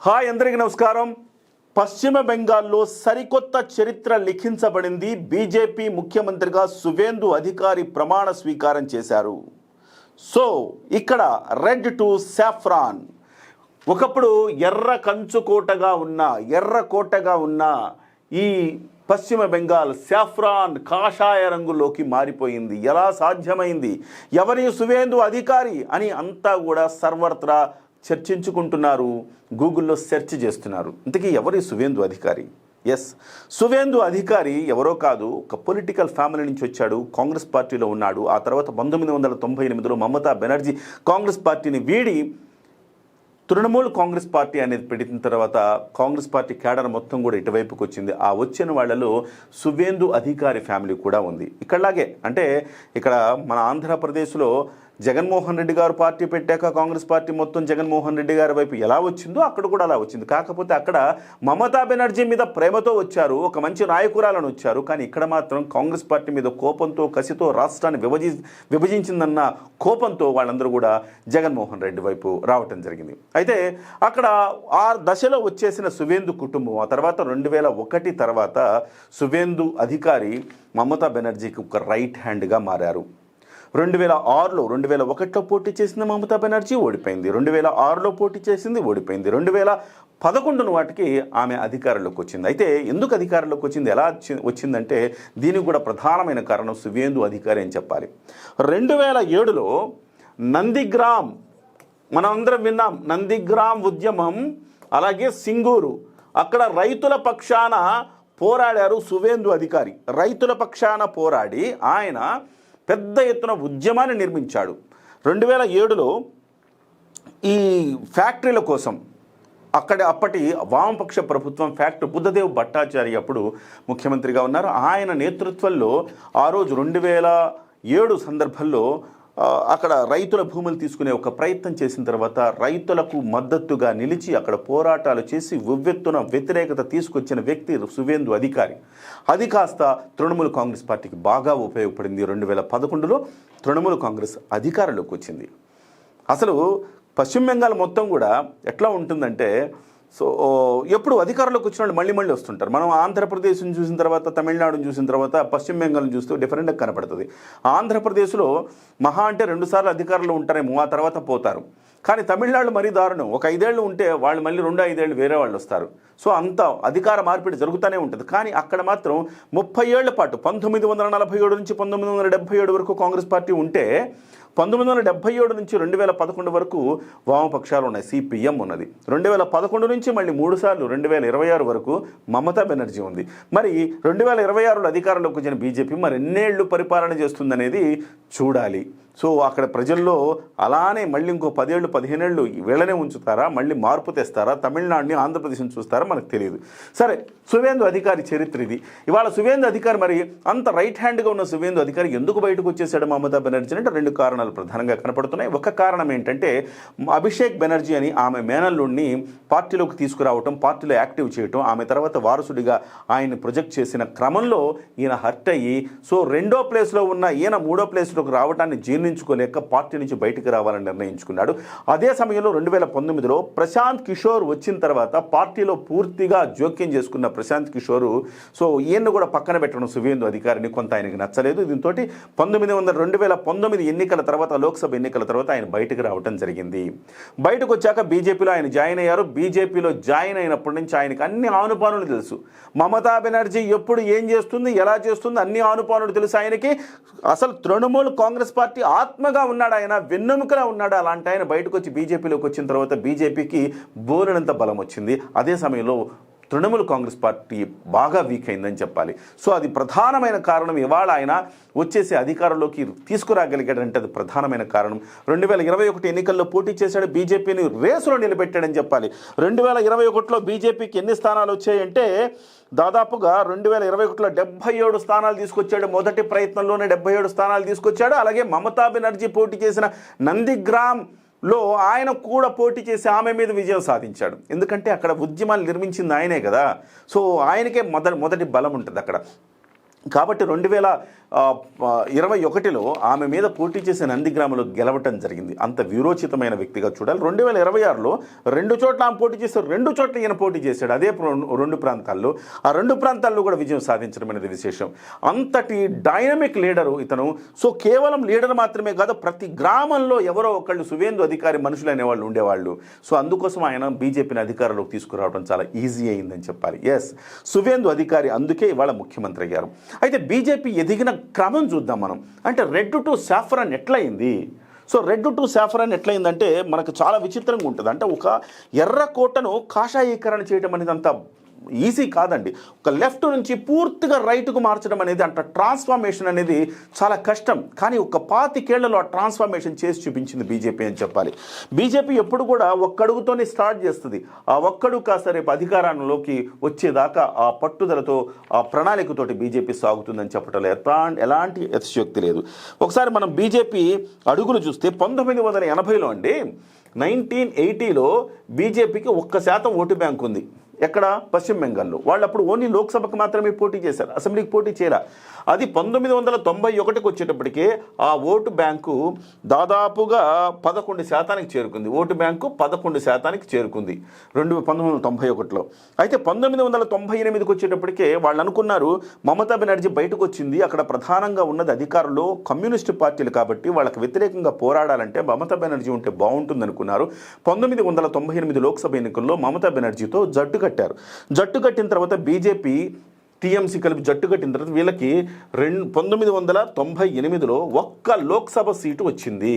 Hi అందరికీ నమస్కారం. పశ్చిమ బెంగాల్లో సరికొత్త చరిత్ర లిఖించబడింది. బీజేపీ ముఖ్యమంత్రిగా సువేందు అధికారి ప్రమాణ స్వీకారం చేశారు. సో ఇక్కడ రెడ్ టు సాఫ్రాన్. ఒకప్పుడు ఎర్ర కోటగా ఉన్న ఈ పశ్చిమ బెంగాల్ సాఫ్రాన్ కాషాయ రంగులోకి మారిపోయింది. ఎలా సాధ్యమైంది? ఎవరి సువేందు అధికారి అని అంతా కూడా సర్వత్రా చర్చించుకుంటున్నారు, గూగుల్లో సెర్చ్ చేస్తున్నారు. ఇంతకీ ఎవరి సువేందు అధికారి? ఎస్, సువేందు అధికారి ఎవరో కాదు, ఒక పొలిటికల్ ఫ్యామిలీ నుంచి వచ్చాడు. కాంగ్రెస్ పార్టీలో ఉన్నాడు. ఆ తర్వాత 1998లో మమతా బెనర్జీ కాంగ్రెస్ పార్టీని వీడి తృణమూల్ కాంగ్రెస్ పార్టీ అనేది పెట్టిన తర్వాత కాంగ్రెస్ పార్టీ కేడర్ మొత్తం కూడా ఇటువైపుకి వచ్చింది. ఆ వచ్చిన వాళ్ళలో సువేందు అధికారి ఫ్యామిలీ కూడా ఉంది. ఇక్కడలాగే అంటే ఇక్కడ మన ఆంధ్రప్రదేశ్లో జగన్మోహన్ రెడ్డి గారు పార్టీ పెట్టాక కాంగ్రెస్ పార్టీ మొత్తం జగన్మోహన్ రెడ్డి గారి వైపు ఎలా వచ్చిందో అక్కడ కూడా అలా వచ్చింది. కాకపోతే అక్కడ మమతా బెనర్జీ మీద ప్రేమతో వచ్చారు, ఒక మంచి నాయకురాలను వచ్చారు. కానీ ఇక్కడ మాత్రం కాంగ్రెస్ పార్టీ మీద కోపంతో, కసితో, రాష్ట్రాన్ని విభజించిందన్న కోపంతో వాళ్ళందరూ కూడా జగన్మోహన్ రెడ్డి వైపు రావటం జరిగింది. అయితే అక్కడ ఆ దశలో వచ్చేసిన సువేందు కుటుంబం ఆ తర్వాత 2001 తర్వాత సువేందు అధికారి మమతా బెనర్జీకి ఒక రైట్ హ్యాండ్గా మారారు. 2001లో పోటీ చేసిన మమతా బెనర్జీ ఓడిపోయింది. 2006లో పోటీ చేసింది, ఓడిపోయింది. 2011 వాటికి ఆమె అధికారంలోకి వచ్చింది. అయితే ఎందుకు అధికారంలోకి వచ్చింది, ఎలా వచ్చిందంటే దీనికి కూడా ప్రధానమైన కారణం సువేందు అధికారి అని చెప్పాలి. 2007లో నందిగ్రామ్, మనందరం విన్నాం, నందిగ్రామ్ ఉద్యమం, అలాగే సింగూరు, అక్కడ రైతుల పక్షాన పోరాడారు సువేందు అధికారి. రైతుల పక్షాన పోరాడి ఆయన పెద్ద ఎత్తున ఉద్యమాన్ని నిర్మించాడు. 2007లో ఈ ఫ్యాక్టరీల కోసం అప్పటి వామపక్ష ప్రభుత్వం బుద్ధదేవ్ భట్టాచార్య అప్పుడు ముఖ్యమంత్రిగా ఉన్నారు. ఆయన నేతృత్వంలో ఆ రోజు 2007 సందర్భంలో అక్కడ రైతుల భూములు తీసుకునే ఒక ప్రయత్నం చేసిన తర్వాత రైతులకు మద్దతుగా నిలిచి అక్కడ పోరాటాలు చేసి ఉవ్వెత్తున వ్యతిరేకత తీసుకొచ్చిన వ్యక్తి సువేందు అధికారి. అది కాస్త తృణమూల్ కాంగ్రెస్ పార్టీకి బాగా ఉపయోగపడింది. 2011లో తృణమూల్ కాంగ్రెస్ అధికారంలోకి వచ్చింది. అసలు పశ్చిమ బెంగాల్ మొత్తం కూడా ఎట్లా ఉంటుందంటే, సో ఎప్పుడు అధికారంలోకి వచ్చిన వాళ్ళు మళ్ళీ వస్తుంటారు. మనం ఆంధ్రప్రదేశ్ని చూసిన తర్వాత, తమిళనాడుని చూసిన తర్వాత పశ్చిమ బెంగాల్ని చూస్తూ డిఫరెంట్గా కనపడుతుంది. ఆంధ్రప్రదేశ్లో మహా అంటే 2 సార్లు అధికారంలో ఉంటారేమో, ఆ తర్వాత పోతారు. కానీ తమిళనాడు మరీ దారుణం. ఒక 5 ఏళ్ళు ఉంటే వాళ్ళు మళ్ళీ 2-5 ఏళ్ళు వేరే వాళ్ళు వస్తారు. సో అంత అధికార మార్పిడి జరుగుతూనే ఉంటుంది. కానీ అక్కడ మాత్రం 30 ఏళ్ల పాటు 1947 నుంచి 1977 వరకు కాంగ్రెస్ పార్టీ ఉంటే 1977 నుంచి 2011 వరకు వామపక్షాలు ఉన్నాయి, సిపిఎం ఉన్నది. 2011 నుంచి మళ్ళీ 3 సార్లు 2026 వరకు మమతా బెనర్జీ ఉంది. మరి 2026లో అధికారంలోకి వచ్చిన బీజేపీ మరి ఎన్నేళ్లు పరిపాలన చేస్తుందనేది చూడాలి. సో అక్కడ ప్రజల్లో అలానే మళ్ళీ ఇంకో 10 ఏళ్ళు 15 ఏళ్ళు వీళ్ళనే ఉంచుతారా, మళ్ళీ మార్పు తెస్తారా, తమిళనాడుని ఆంధ్రప్రదేశ్ని చూస్తారా మనకు తెలియదు. సరే, సువేందు అధికారి చరిత్ర ఇది. ఇవాళ సువేందు అధికారి మరి అంత రైట్ హ్యాండ్గా ఉన్న సువేందు అధికారి ఎందుకు బయటకు వచ్చేసాడు మమతా బెనర్జీ అంటే 2 కారణాలు ప్రధానంగా కనపడుతున్నాయి. ఒక కారణం ఏంటంటే అభిషేక్ బెనర్జీ అని ఆమె మేనల్లుడిని పార్టీలోకి తీసుకురావటం, పార్టీలో యాక్టివ్ చేయటం, ఆమె తర్వాత వారసుడిగా ఆయన్ని ప్రొజెక్ట్ చేసిన క్రమంలో ఈయన హర్ట్ అయ్యి, సో 2వ ప్లేస్లో ఉన్న ఈయన 3వ ప్లేస్లోకి రావడాన్ని జీర్ణించుకోలేక పార్టీ నుంచి బయటికి రావాలని నిర్ణయించుకున్నాడు. అదే సమయంలో 2019లో ప్రశాంత్ కిషోర్ వచ్చిన తర్వాత పార్టీలో పూర్తిగా జోక్యం చేసుకున్న ప్రశాంత్ కిషోర్, సో ఈయన్ను కూడా పక్కన పెట్టడం సువేందు అధికారిని కొంత ఆయనకి నచ్చలేదు. దీంతో 2019 ఎన్నికల తర్వాత, లోక్సభ ఎన్నికల తర్వాత ఆయన బయటకు రావడం జరిగింది. బయటకు వచ్చాక బీజేపీలో ఆయన జాయిన్ అయ్యారు. బీజేపీలో జాయిన్ అయినప్పటి నుంచి ఆయనకి అన్ని ఆనుపానులు తెలుసు. మమతా బెనర్జీ ఎప్పుడు ఏం చేస్తుంది, ఎలా చేస్తుంది, అన్ని ఆనుపానులు తెలుసు ఆయనకి. అసలు తృణమూల్ కాంగ్రెస్ పార్టీ ఆత్మగా ఉన్నాడు, ఆయన వెన్నెముకలా ఉన్నాడు. అలాంటి ఆయన బయటకు వచ్చి బీజేపీలోకి వచ్చిన తర్వాత బీజేపీకి బోలెడంత బలం వచ్చింది. అదే సమయంలో తృణమూల్ కాంగ్రెస్ పార్టీ బాగా వీక్ అయిందని చెప్పాలి. సో అది ప్రధానమైన కారణం. ఇవాళ ఆయన వచ్చేసి అధికారంలోకి తీసుకురాగలిగాడంటే అది ప్రధానమైన కారణం. 2021 ఎన్నికల్లో పోటీ చేశాడు, బీజేపీని రేసులో నిలబెట్టాడని చెప్పాలి. 2021లో బీజేపీకి ఎన్ని స్థానాలు వచ్చాయంటే దాదాపుగా 2021లో 77 స్థానాలు తీసుకొచ్చాడు. మొదటి ప్రయత్నంలోనే 77 స్థానాలు తీసుకొచ్చాడు. అలాగే మమతా బెనర్జీ పోటీ చేసిన నందిగ్రామ్ లో ఆయన కూడా పోటీ చేసి ఆమె మీద విజయం సాధించాడు. ఎందుకంటే అక్కడ ఉద్యమాలు నిర్మించింది ఆయనే కదా. సో ఆయనకే మొదటి బలం ఉంటుంది అక్కడ. కాబట్టి 2021లో ఆమె మీద పోటీ చేసే నందిగ్రామంలో గెలవటం జరిగింది. అంత వీరోచితమైన వ్యక్తిగా చూడాలి. 2026లో 2 చోట్ల ఆమె పోటీ చేశారు, 2 చోట్ల ఈయన పోటీ చేశాడు. అదే 2 ప్రాంతాల్లో, ఆ 2 ప్రాంతాల్లో కూడా విజయం సాధించడం అనేది విశేషం. అంతటి డైనమిక్ లీడరు ఇతను. సో కేవలం లీడర్ మాత్రమే కాదు, ప్రతి గ్రామంలో ఎవరో ఒకళ్ళు సువేందు అధికారి మనుషులు అనేవాళ్ళు ఉండేవాళ్ళు. సో అందుకోసం ఆయన బీజేపీని అధికారంలోకి తీసుకురావడం చాలా ఈజీ అయిందని చెప్పాలి. ఎస్, సువేందు అధికారి అందుకే ఇవాళ ముఖ్యమంత్రి అయ్యారు. అయితే బీజేపీ ఎదిగిన క్రమం చూద్దాం మనం. అంటే రెడ్ టు సాఫ్రాన్ ఎట్లయింది? సో రెడ్ టు సాఫ్రాన్ ఎట్లయిందంటే మనకు చాలా విచిత్రంగా ఉంటుంది. అంటే ఒక ఎర్ర కోటను కాషాయీకరణ చేయడం అనేది అంత ఈజీ కాదండి. ఒక లెఫ్ట్ నుంచి పూర్తిగా రైట్కు మార్చడం అనేది, అంటే ట్రాన్స్ఫార్మేషన్ అనేది చాలా కష్టం. కానీ ఒక 25 ఏళ్లలో ఆ ట్రాన్స్ఫార్మేషన్ చేసి చూపించింది బీజేపీ అని చెప్పాలి. బీజేపీ ఎప్పుడు కూడా ఒక్కడుగుతోనే స్టార్ట్ చేస్తుంది. ఆ ఒక్కడు కాస్త రేపు అధికారంలోకి వచ్చేదాకా ఆ పట్టుదలతో, ఆ ప్రణాళికతోటి బీజేపీ సాగుతుందని చెప్పడంలో ఎలాంటి అతిశయోక్తి లేదు. ఒకసారి మనం బీజేపీ అడుగులు చూస్తే 1980లో అండి, 1980లో బీజేపీకి 1% ఓటు బ్యాంక్ ఉంది. ఎక్కడ? పశ్చిమ బెంగాల్లో. వాళ్ళు అప్పుడు ఓన్లీ లోక్సభకు మాత్రమే పోటీ చేశారు, అసెంబ్లీకి పోటీ చేయరా. అది 1991కి వచ్చేటప్పటికే ఆ ఓటు బ్యాంకు దాదాపుగా 11% చేరుకుంది. ఓటు బ్యాంకు 11% చేరుకుంది 1991లో. అయితే 1998కి వచ్చేటప్పటికే వాళ్ళు అనుకున్నారు మమతా బెనర్జీ బయటకు వచ్చింది, అక్కడ ప్రధానంగా ఉన్నది అధికారంలో కమ్యూనిస్టు పార్టీలు కాబట్టి వాళ్ళకి వ్యతిరేకంగా పోరాడాలంటే మమతా బెనర్జీ ఉంటే బాగుంటుంది అనుకున్నారు. 1998 లోక్సభ ఎన్నికల్లో మమతా బెనర్జీతో జట్టు కట్టారు. జట్టు కట్టిన తర్వాత బీజేపీ టీఎంసీ కలిపి జట్టు కట్టిన తర్వాత వీళ్ళకి 1998లో 1 లోక్సభ సీటు వచ్చింది.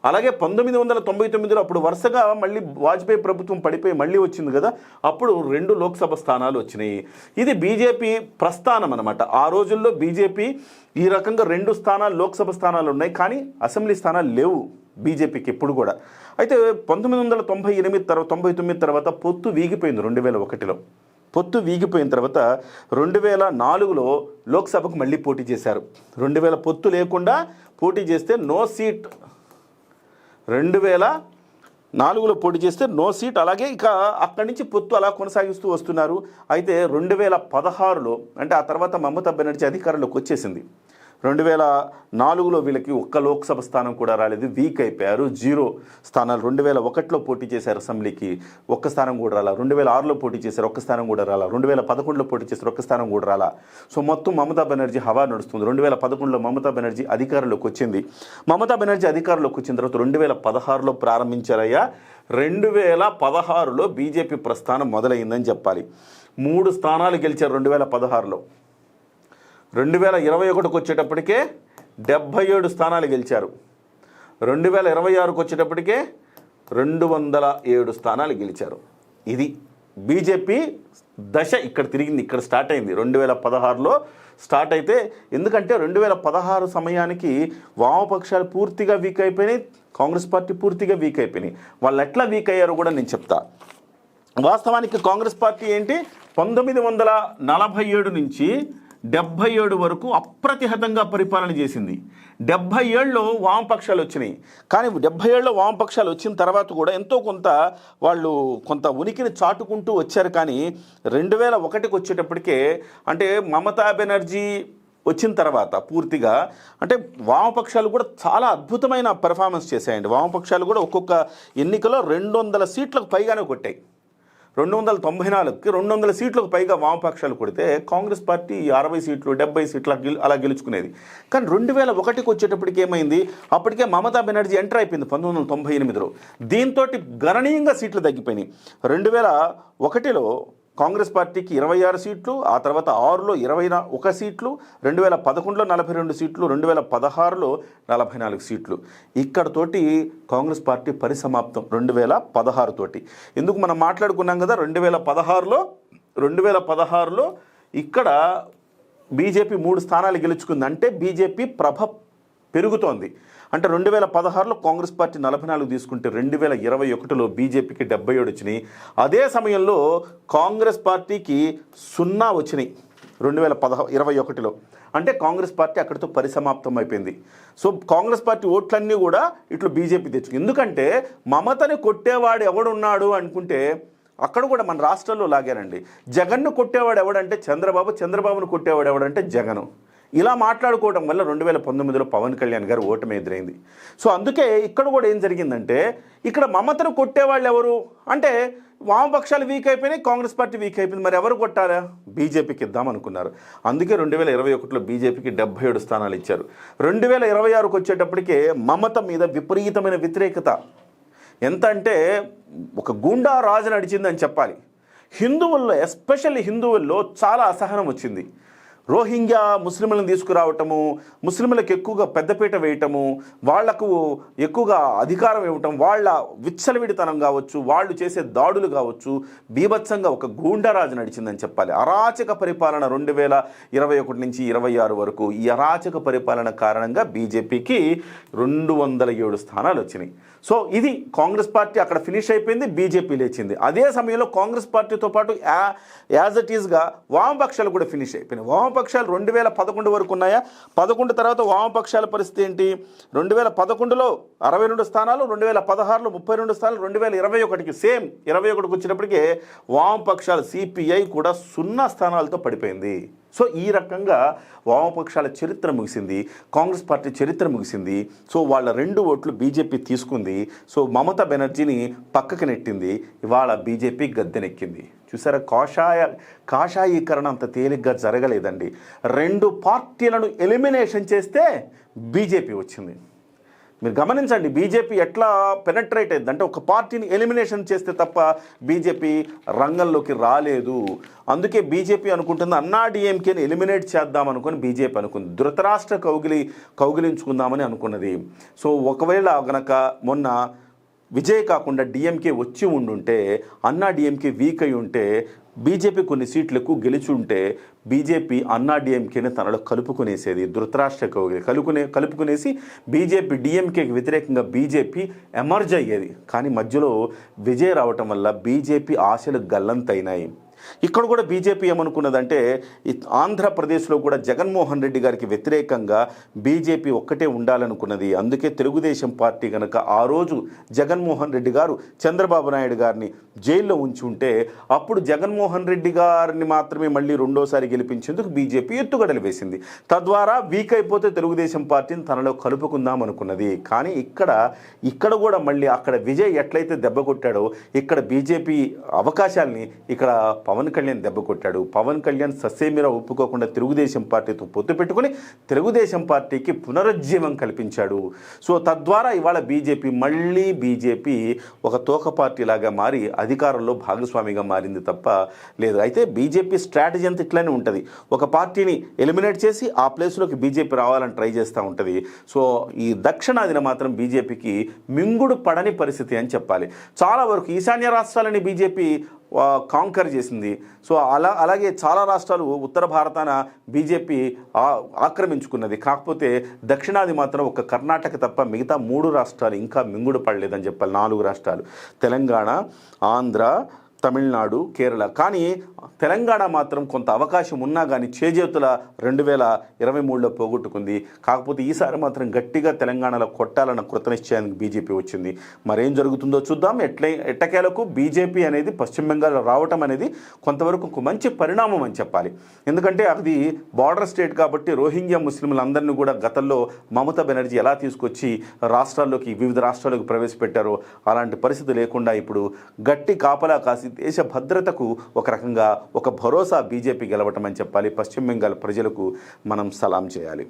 అలాగే 1999లో అప్పుడు వరుసగా మళ్ళీ వాజ్పేయి ప్రభుత్వం పడిపోయి మళ్ళీ వచ్చింది కదా, అప్పుడు 2 లోక్సభ స్థానాలు వచ్చినాయి. ఇది బీజేపీ ప్రస్థానం అనమాట. ఆ రోజుల్లో బీజేపీ ఈ రకంగా 2 స్థానాలు లోక్సభ స్థానాలు ఉన్నాయి, కానీ అసెంబ్లీ స్థానాలు లేవు బీజేపీకి ఎప్పుడు కూడా. అయితే 1999 తర్వాత పొత్తు వీగిపోయింది. 2001లో పొత్తు వీగిపోయిన తర్వాత 2004లో లోక్సభకు మళ్ళీ పోటీ చేశారు. 2000 పొత్తు లేకుండా పోటీ చేస్తే నో సీట్, 2004లో పోటీ చేస్తే నో సీట్. అలాగే ఇక అక్కడి నుంచి పొత్తు అలా కొనసాగిస్తూ వస్తున్నారు. అయితే 2016లో, అంటే ఆ తర్వాత మమతా బెనర్జీ అధికారంలోకి వచ్చేసింది. 2004లో వీళ్ళకి 1 లోక్సభ స్థానం కూడా రాలేదు, వీక్ అయిపోయారు, 0 స్థానాలు. 2001లో పోటీ చేశారు అసెంబ్లీకి, 1 స్థానం కూడా రాలా. 2006లో పోటీ చేశారు, 1 స్థానం కూడా రాలా. 2011లో పోటీ చేశారు, 1 స్థానం కూడా రాలా. సో మొత్తం మమతా బెనర్జీ హవా నడుస్తుంది. 2011లో మమతా బెనర్జీ అధికారంలోకి వచ్చింది. మమతా బెనర్జీ అధికారంలోకి వచ్చిన తర్వాత 2016లో ప్రారంభించారయ్యా. 2016లో బీజేపీ ప్రస్థానం మొదలైందని చెప్పాలి. 3 స్థానాలు గెలిచారు 2016లో. 2021కి వచ్చేటప్పటికే 77 స్థానాలు గెలిచారు. 2026కి వచ్చేటప్పటికే 207 స్థానాలు గెలిచారు. ఇది బీజేపీ దశ ఇక్కడ తిరిగింది, ఇక్కడ స్టార్ట్ అయింది. 2016లో స్టార్ట్ అయితే, ఎందుకంటే 2016 సమయానికి వామపక్షాలు పూర్తిగా వీక్ అయిపోయినాయి, కాంగ్రెస్ పార్టీ పూర్తిగా వీక్ అయిపోయినాయి. వాళ్ళు ఎట్లా వీక్ అయ్యారో కూడా నేను చెప్తా. వాస్తవానికి కాంగ్రెస్ పార్టీ ఏంటి, 1947 నుంచి 77 వరకు అప్రతిహతంగా పరిపాలన చేసింది. 77లో వామపక్షాలు వచ్చినాయి, కానీ 77లో వామపక్షాలు వచ్చిన తర్వాత కూడా ఎంతో కొంత వాళ్ళు కొంత ఉనికిని చాటుకుంటూ వచ్చారు. కానీ 2001కి వచ్చేటప్పటికే, అంటే మమతా బెనర్జీ వచ్చిన తర్వాత పూర్తిగా, అంటే వామపక్షాలు కూడా చాలా అద్భుతమైన పెర్ఫార్మెన్స్ చేశాయండి. వామపక్షాలు కూడా ఒక్కొక్క ఎన్నికలో 200 సీట్లకు పైగానే కొట్టాయి. 294కి 200 సీట్లకు పైగా వామపక్షాలు కొడితే కాంగ్రెస్ పార్టీ 60 సీట్లు 70 సీట్లు అలా గెలుచుకునేది. కానీ 2001కి వచ్చేటప్పటికి ఏమైంది, అప్పటికే మమతా బెనర్జీ ఎంటర్ అయిపోయింది 1998లో. దీంతో గణనీయంగా సీట్లు తగ్గిపోయినాయి. 2001లో కాంగ్రెస్ పార్టీకి 26 సీట్లు, ఆ తర్వాత 6లో 21 సీట్లు, 2011లో 42 సీట్లు, 2016లో 44 సీట్లు. ఇక్కడతోటి కాంగ్రెస్ పార్టీ పరిసమాప్తం 2016 తోటి. ఎందుకు మనం మాట్లాడుకున్నాం కదా, 2016లో ఇక్కడ బీజేపీ 3 స్థానాలు గెలుచుకుంది. అంటే బీజేపీ ప్రభ పెరుగుతోంది. అంటే 2016లో కాంగ్రెస్ పార్టీ 44 తీసుకుంటే 2021లో బీజేపీకి 77 వచ్చినాయి. అదే సమయంలో కాంగ్రెస్ పార్టీకి 0 వచ్చినాయి 2021లో. అంటే కాంగ్రెస్ పార్టీ అక్కడితో పరిసమాప్తం అయిపోయింది. సో కాంగ్రెస్ పార్టీ ఓట్లన్నీ కూడా ఇట్లు బీజేపీ తెచ్చుకుంది. ఎందుకంటే మమతని కొట్టేవాడు ఎవడున్నాడు అనుకుంటే అక్కడ కూడా మన రాష్ట్రంలో లాగారండి. జగన్ను కొట్టేవాడు ఎవడంటే చంద్రబాబు, చంద్రబాబును కొట్టేవాడు ఎవడంటే జగను. ఇలా మాట్లాడుకోవడం వల్ల 2019లో పవన్ కళ్యాణ్ గారు ఓటమి ఎదురైంది. సో అందుకే ఇక్కడ కూడా ఏం జరిగిందంటే ఇక్కడ మమతను కొట్టేవాళ్ళు ఎవరు అంటే వామపక్షాలు వీక్ అయిపోయినాయి, కాంగ్రెస్ పార్టీ వీక్ అయిపోయింది. మరి ఎవరు కొట్టారా? బీజేపీకి ఇద్దాం అనుకున్నారు. అందుకే 2021లో బీజేపీకి 77 స్థానాలు ఇచ్చారు. 2026కు వచ్చేటప్పటికే మమత మీద విపరీతమైన వ్యతిరేకత ఎంత అంటే ఒక గూండా రాజు నడిచిందని చెప్పాలి. హిందువుల్లో ఎస్పెషల్లీ హిందువుల్లో చాలా అసహనం వచ్చింది. రోహింగ్యా ముస్లింలను తీసుకురావటము, ముస్లింలకు ఎక్కువగా పెద్దపీట వేయటము, వాళ్లకు ఎక్కువగా అధికారం ఇవ్వటం, వాళ్ళ విచ్చలవిడితనం కావచ్చు, వాళ్ళు చేసే దాడులు కావచ్చు, బీభత్సంగా ఒక గూండారాజు నడిచిందని చెప్పాలి. అరాచక పరిపాలన 2021 నుంచి 26 వరకు ఈ అరాచక పరిపాలన కారణంగా బీజేపీకి 207 స్థానాలు వచ్చినాయి. సో ఇది కాంగ్రెస్ పార్టీ అక్కడ ఫినిష్ అయిపోయింది, బీజేపీ లేచింది. అదే సమయంలో కాంగ్రెస్ పార్టీతో పాటు యాజ్ ఇట్ ఈస్గా వామపక్షాలు కూడా ఫినిష్ అయిపోయినాయి. వామపక్షాలు 2011 వరకు ఉన్నాయా? 11 తర్వాత వామపక్షాల పరిస్థితి ఏంటి? 2011లో 62 స్థానాలు, 2016లో 32 స్థానాలు, 2021కి సేమ్ 21కి వచ్చినప్పటికే వామపక్షాలు సిపిఐ కూడా 0 స్థానాలతో పడిపోయింది. సో ఈ రకంగా వామపక్షాల చరిత్ర ముగిసింది, కాంగ్రెస్ పార్టీ చరిత్ర ముగిసింది. సో వాళ్ళ 2 ఓట్లు బీజేపీ తీసుకుంది. సో మమతా బెనర్జీని పక్కకి నెట్టింది. ఇవాళ బీజేపీ గద్దెనెక్కింది. చూసారా, కాషాయీకరణ అంత తేలిగ్గా జరగలేదండి. 2 పార్టీలను ఎలిమినేషన్ చేస్తే బీజేపీ వచ్చింది. మీరు గమనించండి బీజేపీ ఎట్లా పెనట్రేట్ అయింది అంటే ఒక పార్టీని ఎలిమినేషన్ చేస్తే తప్ప బీజేపీ రంగంలోకి రాలేదు. అందుకే బీజేపీ అనుకుంటుంది అన్నా డిఎంకేని ఎలిమినేట్ చేద్దాం అనుకుని బీజేపీ అనుకుంది. ధృతరాష్ట్ర కౌగిలించుకుందామని అనుకున్నది. సో ఒకవేళ గనక మొన్న విజయ్ కాకుండా డిఎంకే వచ్చి ఉండుంటే, అన్నా డిఎంకే వీక్ అయి ఉంటే, బీజేపీ కొన్ని సీట్లు ఎక్కువ గెలిచి ఉంటే బీజేపీ అన్నా డిఎంకేని తనలో కలుపుకునేసేది. ధృతరాష్ట్ర కలుపుకునేసి బీజేపీ డిఎంకేకి వ్యతిరేకంగా బీజేపీ ఎమర్జ్ అయ్యేది. కానీ మధ్యలో విజయ్ రావటం వల్ల బీజేపీ ఆశలు గల్లంతైనాయి. ఇక్కడ కూడా బీజేపీ ఏమనుకున్నదంటే ఆంధ్రప్రదేశ్లో కూడా జగన్మోహన్ రెడ్డి గారికి వ్యతిరేకంగా బీజేపీ ఒక్కటే ఉండాలనుకున్నది. అందుకే తెలుగుదేశం పార్టీ కనుక ఆ రోజు జగన్మోహన్ రెడ్డి గారు చంద్రబాబు నాయుడు గారిని జైల్లో ఉంచి ఉంటే అప్పుడు జగన్మోహన్ రెడ్డి గారిని మాత్రమే మళ్ళీ రెండోసారి గెలిపించేందుకు బీజేపీ ఎత్తుగడలు వేసింది. తద్వారా వీక్ అయిపోతే తెలుగుదేశం పార్టీని తనలో కలుపుకుందాం అనుకున్నది. కానీ ఇక్కడ కూడా మళ్ళీ అక్కడ విజయ్ ఎట్లయితే దెబ్బ కొట్టాడో ఇక్కడ బీజేపీ అవకాశాలని ఇక్కడ పవన్ కళ్యాణ్ దెబ్బ కొట్టాడు. పవన్ కళ్యాణ్ ససేమిరా ఒప్పుకోకుండా తెలుగుదేశం పార్టీతో పొత్తు పెట్టుకుని తెలుగుదేశం పార్టీకి పునరుజ్జీవం కల్పించాడు. సో తద్వారా ఇవాళ బీజేపీ ఒక తోక పార్టీ లాగా మారి అధికారంలో భాగస్వామిగా మారింది తప్ప లేదు. అయితే బీజేపీ స్ట్రాటజీ అంతా ఇట్లానే ఉంటుంది. ఒక పార్టీని ఎలిమినేట్ చేసి ఆ ప్లేస్లోకి బీజేపీ రావాలని ట్రై చేస్తూ ఉంటుంది. సో ఈ దక్షిణాదిన మాత్రం బీజేపీకి మింగుడు పడని పరిస్థితి అని చెప్పాలి. చాలా వరకు ఈశాన్య రాష్ట్రాలని బీజేపీ కాంకర్ చేసింది. సో అలాగే చాలా రాష్ట్రాలు ఉత్తర భారతాన బీజేపీ ఆక్రమించుకున్నది. కాకపోతే దక్షిణాది మాత్రం ఒక కర్ణాటక తప్ప మిగతా 3 రాష్ట్రాలు ఇంకా మింగుడు పడలేదని చెప్పాలి. 4 రాష్ట్రాలు తెలంగాణ, ఆంధ్ర, తమిళనాడు, కేరళ. కానీ తెలంగాణ మాత్రం కొంత అవకాశం ఉన్నా కానీ చేజేతుల 2023లో పోగొట్టుకుంది. కాకపోతే ఈసారి మాత్రం గట్టిగా తెలంగాణలో కొట్టాలన్న కృతనిశ్చయానికి బీజేపీ వచ్చింది. మరేం జరుగుతుందో చూద్దాం. ఎట్టకేలకు బీజేపీ అనేది పశ్చిమ బెంగాల్ రావటం అనేది కొంతవరకు మంచి పరిణామం అని చెప్పాలి. ఎందుకంటే అది బార్డర్ స్టేట్ కాబట్టి రోహింగ్యా ముస్లింలందరినీ కూడా గతంలో మమతా బెనర్జీ ఎలా తీసుకొచ్చి వివిధ రాష్ట్రాలకు ప్రవేశపెట్టారో అలాంటి పరిస్థితి లేకుండా ఇప్పుడు గట్టి కాపలా కాసి దేశ భద్రతకు ఒక రకంగా ఒక భరోసా బీజేపీ గెలవటం అని చెప్పాలి. పశ్చిమ బెంగాల్ ప్రజలకు మనం సలాం చేయాలి.